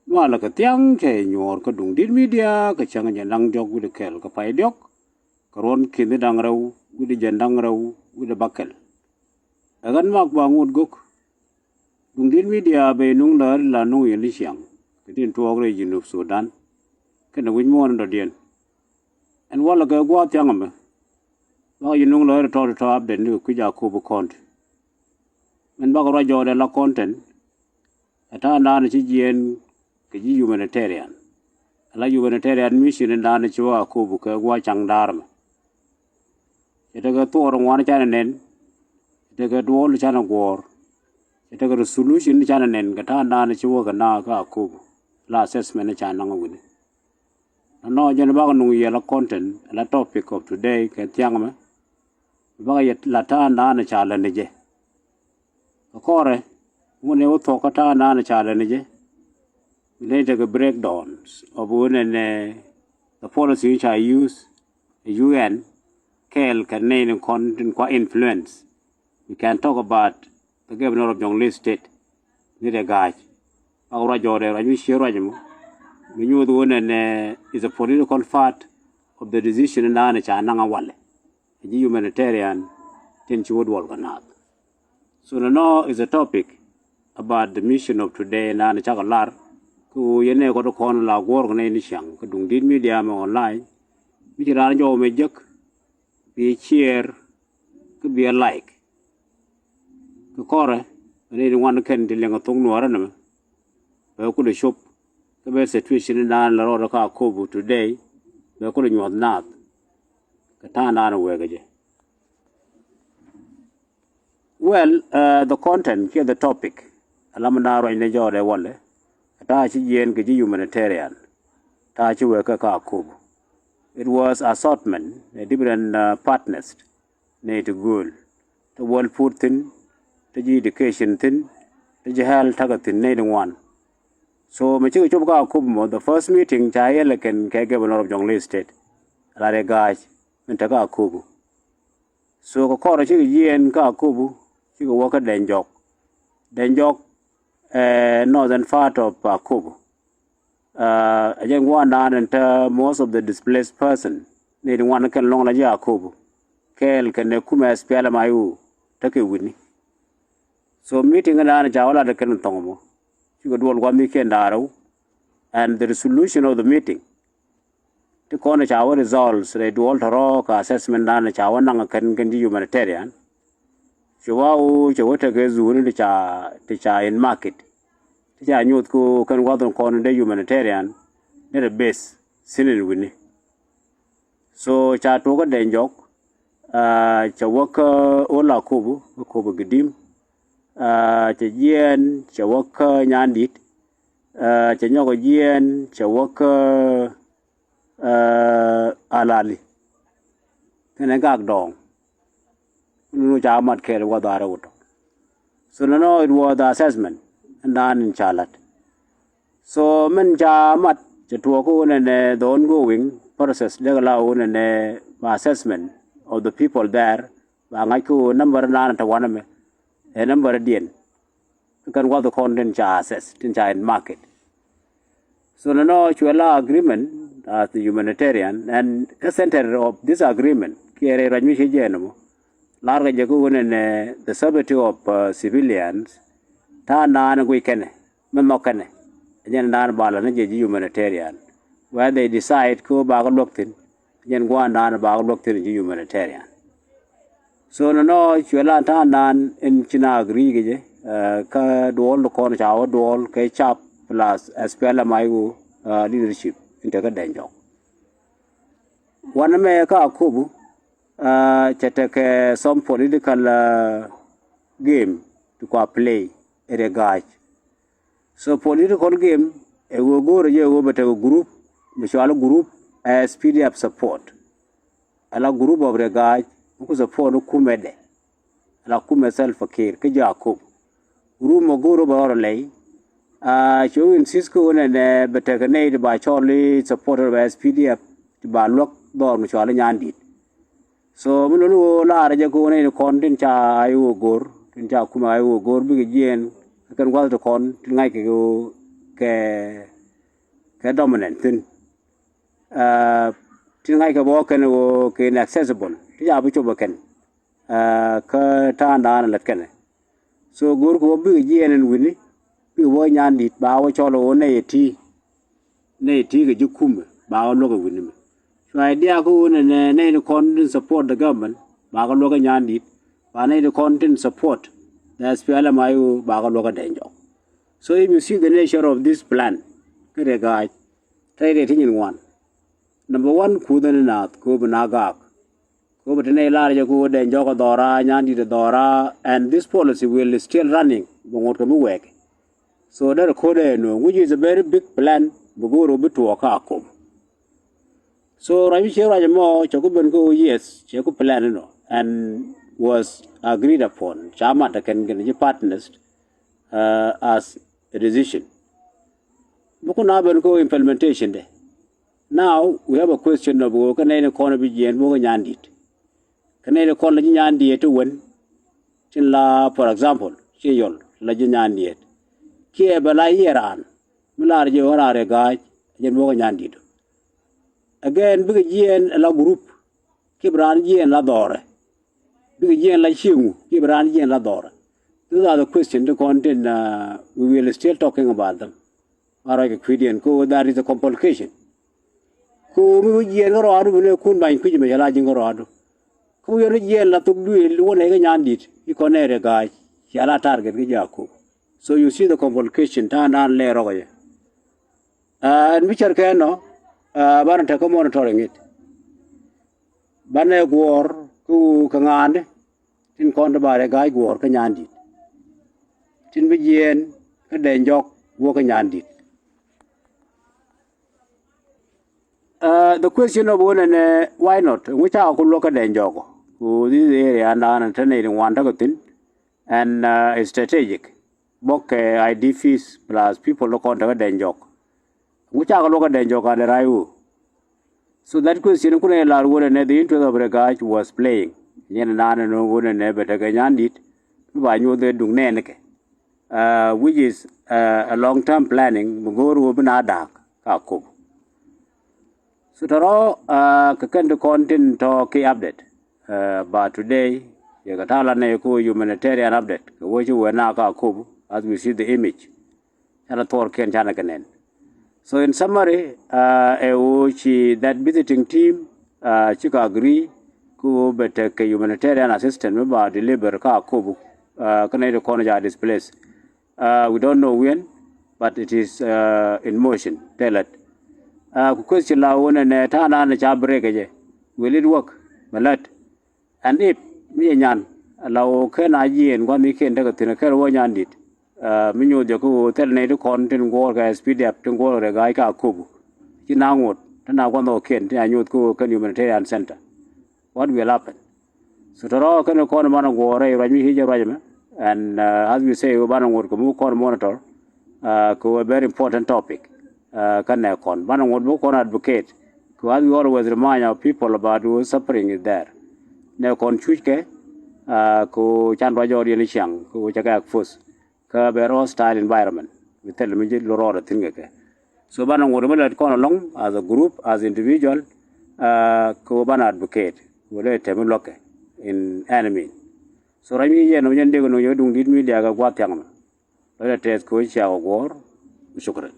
Wala ka tiang che nyor ka dung din media ka chang jandang jok with the kel ka pai diok ka ron kin the dang raw with the jandang raw with the bakel agan mak bangut guk dung din media be nung la nung yin li siang ka din tuog re jinub Sudan ka na win mo na dien and wala ka gwa tiang am ba yin nung la to up the new ku ja ko bu kont men ba ko ra jo de la content ata na ni jien ka ji humanitarian la humanitarian mission na ni chwa ko bu ka gwa chang dar ma ita ga to ro wan cha nen ita ga do lu cha na gor ita ga solution cha nen ga ta na ni chwa ga na ka ko la assessment cha na ngwi no jen ba nu ye la content la topic of today ka tiang ma ba ya la ta na ni cha la ni je ko re when you talk about na challenge, we need to breakdowns of when the policy which I use, the UN, can name content influence. We can talk about the governor of Jonglei State, need a guy. Our Jordan, I share Rajamu. We knew the one is a political part of the decision in Nanga Wale, a humanitarian, Tinch Wood Walganat. So now is a topic about the mission of today na ni chakalar ku yene ko kon la gor ne ni siang ko dung din media ma online mi jira jo me jek bi share ku bi like ku kore ne ni wan ken de lenga tong no ara na ba ku le shop ku be situation na la ro ka ko bu today ba ku le nyot na ka ta na na we ga. Well, the content here, the topic. Alamana in the Jode Wale, Tachi Yen Giji humanitarian, Tachi Weka Kub. It was assortment, a different partners, need to good. The world food thin, the education thin, the Jahal Tagatin, need one. So, Machu Chubka Kubo, the first meeting, Chayelakan, Governor of Jonglei State, Lare Gaj, and Taka Kubu. So, Kokorachi Yen Kakubu, she will work at Denjok. Denjok, northern part of Kubu. I think one and most of the displaced person need one can long like Kubu. Kel can the Kuma spell my take it with me. So, meeting an Jawala the Kentongo, she could do 1 weekend arrow, and the resolution of the meeting. To corner our results, they do all the rock assessment and Chawananga can humanitarian. Chawao, Chawata Gazu, the cha in market. The cha knew can go on corner the humanitarian, they're a base, sinning with me. So, cha toga denjok, Chawaka Ola Kobu, Kobu Gidim, Chajian, Chawaka Nyandit, Chanyoga Jian, Chawaka Alali. Then I got dong. No Jamat care what I wrote. So no, it was the assessment and done in Charlotte. So men Jamat, Chatuako and the ongoing process, legal and assessment of the people there. Bangaku number 9 to 1 a number again. You can what the content assess in market. So no, Chuela agreement as the humanitarian and the center of this agreement, Kere Rajmishi Genamo, Larga Jagun and the servitude of civilians, Tana and Weekend, Memokane, Jan Balan, humanitarian, where they decide go back Loktin, Jan Guan Dan about Loktin humanitarian. So no, Chuela Tanan in China agree, ka dual the corner, our dual, Kachap plus Espela Mayu leadership in Taka Denjok. One America Kubu, Chetake some political game to play at a guy. So political game, a will go over to a group, Michelle group as PDF support. A group of the guy who support Kumede, a Kume self a care, Kajakub. Room of Guru Borley. Show in Cisco and Betaganade by Charlie, supporter by SPDF, by Lock Dorm, Charlie Yandi. So, Mulu Lara Jacone, content cha Io Gor, Tinja Kuma Io Gor, Big Gian, I can go to con, Tingaiko, ka dominant tin tin ngai ka bo kan o ke inaccessible ti ya bu choba kan ka ta na lat kan so gur ko bi yen wini bi wo nyan dit ba wo cholo ne ti ga jukum ba wo lo ga wini so idea ko ne content support the government ba ga lo ga nyan dit ba ne content support the SPLM ayu ba ga lo ga denjo. So if you see the nature of this plan, kare guy, try rating in one. Number one, kudan na kubanaga, kubatene large good and joga dora, nyandi the dora, and this policy will still running. Work. So that code no, which is a very big plan, buguru bitu akakum. So Ravish Rajamo, Chakubanko, yes, Chaku plan no, and was agreed upon. Chama can get partners as a decision. Bukunabanko implementation day. Now we have a question of Canadian economy and Moganandit. Canadian economy Yandi to win. Chinla, for example, Chayol, Lajanyandiet. Kia Balayeran, Mularjo or a guy, Jan Moganandit. Again, big Yen la group, Kibran Yen Ladore. Big Yen la Shimu, Kibran Yen Ladore. These are the questions, the content, we will still talking about them. Alright, that is a complication. Ko mi yen ro adu ne kun bain ku me yala jingo ro adu. Ko yo yen la tuk du won e nyandit I konere ga yala target ga jako. So you see the complication tan an le ro ye. And which are keno ban ta ko monitoring it. Ban gwor ku kangande tin kon da bare ga gwor ka nyandit. Tin bi yen ka den jok wo ka nyandit. The question of one and why not? Which are could look at the jogo. Who this area and alternating one tagotin and strategic. Book ID fees plus people look on the jog. Which are look at the jog and the Rayu. So that question could allow one and the interest of the guy was playing. Yen and no one and never take a yandit. By you the Dungneke. Which is a long term planning. Muguru Banadak. Kakub. So tomorrow, the content to key update. But today, you got a humanitarian update. Which you were now as we see the image. So in summary, that visiting team, Chica agree, could take a humanitarian assistance about deliver Kakubu, Canada Konaja displace. We don't know when, but it is in motion. Tell it. Question la one and Tana and Chabrege. Will it work? Malat. And if me yan allow can I and one weekend take a Tinaka did. Minu Jaku tell native content work as speed up to go a guy Kubu. Jinangwood, Tanaguano Ken, and you go humanitarian center. What will happen? So to all can a corner man of war, a regiment, and as we say, Ubana would come monitor, a very important topic. Kanekon. One would book on advocate. We always remind our people about who's suffering is there. Nekon Chuke, Ko Chandrajo Yelishang, Ko Chagak Fus, Kabero hostile environment. We tell them Loro Tingake. So Banang would let con along as a group, as individual, Ko Ban advocate, would let Temuloke in enemy. So Rami and Oyen Dego, you don't need me, they are Guatiang. Let us go war, Shukran.